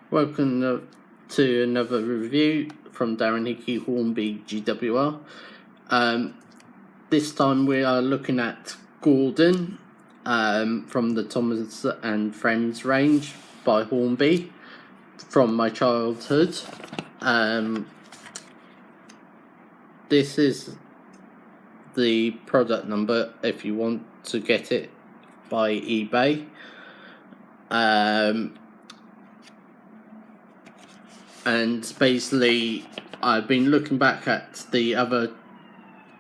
Welcome to another review from Darren Hickey Hornby GWR. This time we are looking at Gordon from the Thomas and Friends range by Hornby from my childhood. This is the product number if you want to get it by eBay. And basically I've been looking back at the other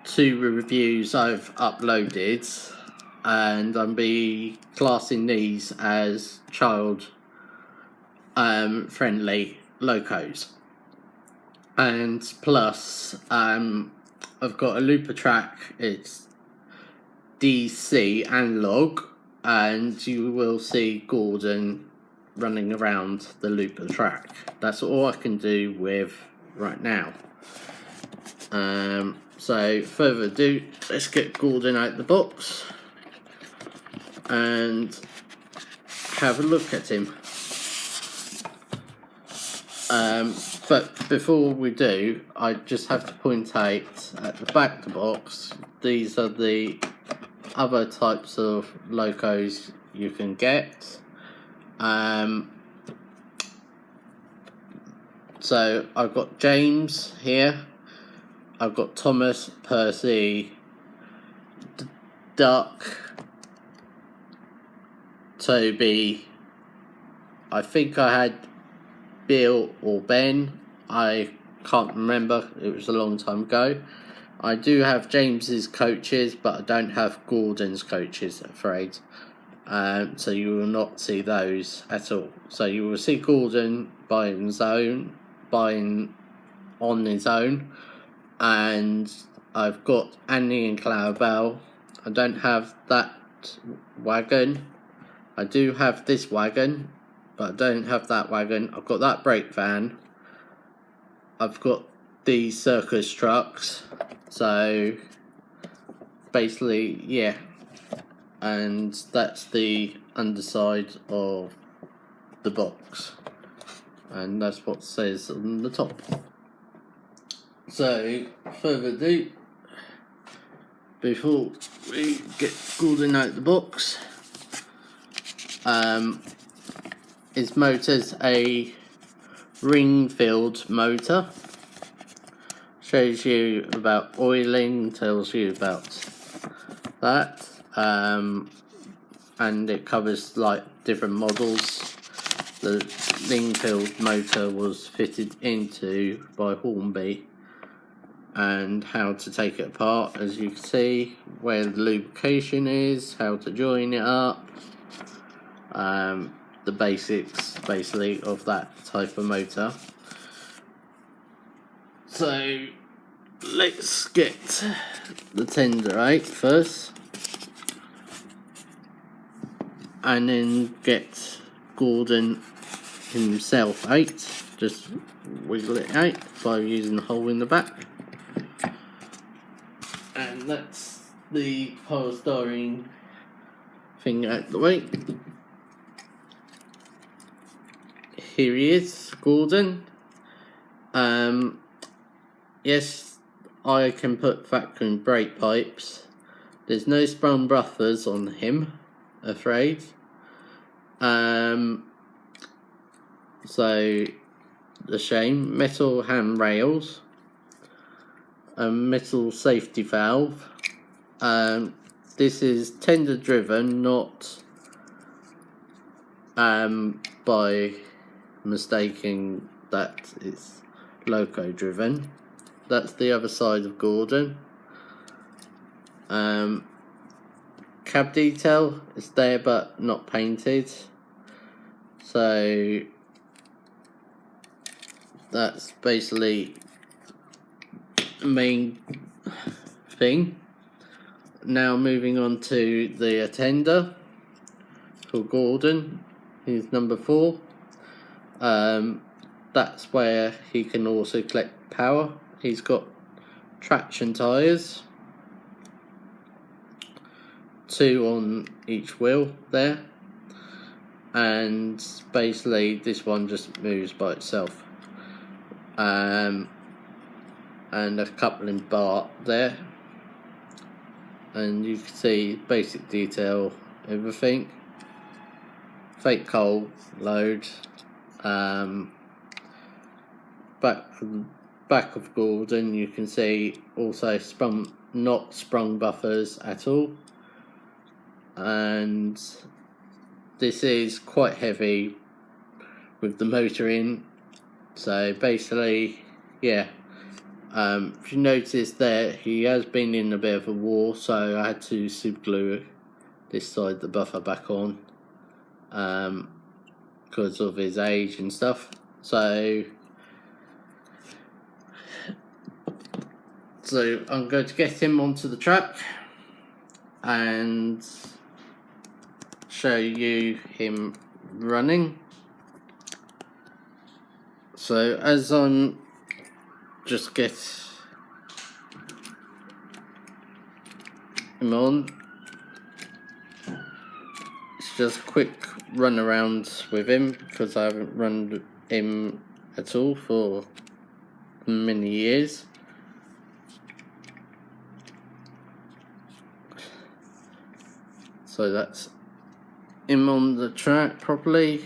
two reviews I've uploaded, and I'm be classing these as child friendly locos. And plus I've got a looper track. It's DC analog, and you will see Gordon running around the looper track. That's all I can do with right now. So further ado, let's get Gordon out the box and have a look at him. But before we do, I just have to point out at the back of the box, these are the other types of locos you can get. So I've got James here, I've got Thomas, Percy, Duck, Toby, I think I had Bill or Ben, I can't remember, it was a long time ago. I do have James's coaches, but I don't have Gordon's coaches, I'm afraid. So you will not see those at all. So you will see Gordon buying on his own, and I've got Annie and Clarabelle. I don't have that wagon. I do have this wagon, but I don't have that wagon. I've got that brake van. I've got these circus trucks. So basically, yeah. And that's the underside of the box, and that's what it says on the top. So further ado, before we get Gordon out the box, his motor's a ring filled motor. Shows you about oiling, tells you about that. And it covers like different models. The ring-filled motor was fitted into by Hornby, and how to take it apart, as you can see, where the lubrication is, how to join it up, the basics basically of that type of motor. So let's get the tender out first, and then get Gordon himself out. Just wiggle it out by using the hole in the back, and that's the polystyrene thing out the way. Here he is, Gordon. Yes, I can put vacuum brake pipes. There's no sprung buffers on him, afraid. So a shame. Metal handrails, a metal safety valve. This is tender driven, not by mistaking that it's loco driven. That's the other side of Gordon. Cab detail is there but not painted, so that's basically the main thing. Now moving on to the attender for Gordon, he's number 4. That's where he can also collect power. He's got traction tyres, 2 on each wheel there, and basically this one just moves by itself. And a coupling bar there, and you can see basic detail, everything. Fake coal load. Back of Gordon, you can see also not sprung buffers at all, and this is quite heavy with the motor in. So basically, yeah. If you notice there, he has been in a bit of a war, so I had to super glue this side of the buffer back on, because of his age and stuff. So I'm going to get him onto the track and show you him running. So as I'm just get him on, it's just a quick run around with him because I haven't run him at all for many years. So that's him on the track properly,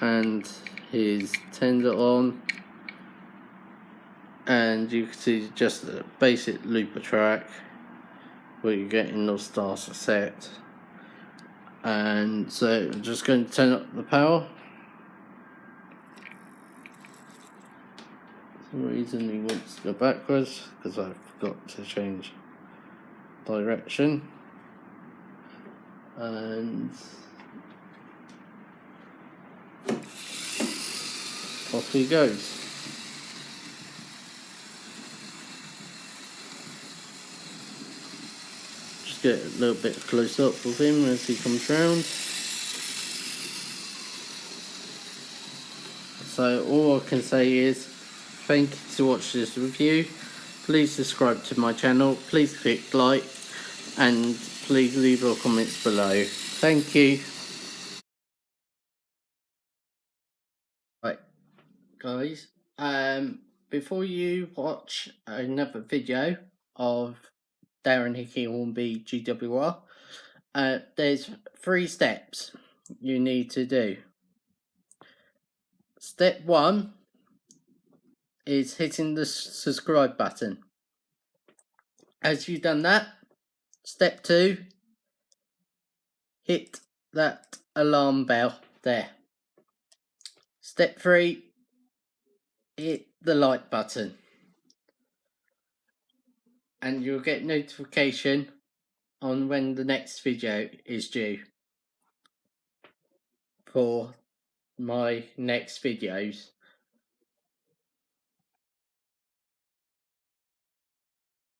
and his tender on, and you can see just a basic looper track where you're getting those stars set. And so I'm just going to turn up the power. For some reason he wants to go backwards because I forgot to change direction, and off he goes. Just get a little bit close up with him as he comes round. So all I can say is thank you to watch this review. Please subscribe to my channel, please click like, and please leave your comments below. Thank you. Right guys, before you watch another video of Darren Hickey Hornby GWR, there's 3 steps you need to do. Step 1 is hitting the subscribe button. As you've done that, step 2, hit that alarm bell there. Step 3, hit the like button, and you'll get notification on when the next video is due for my next videos.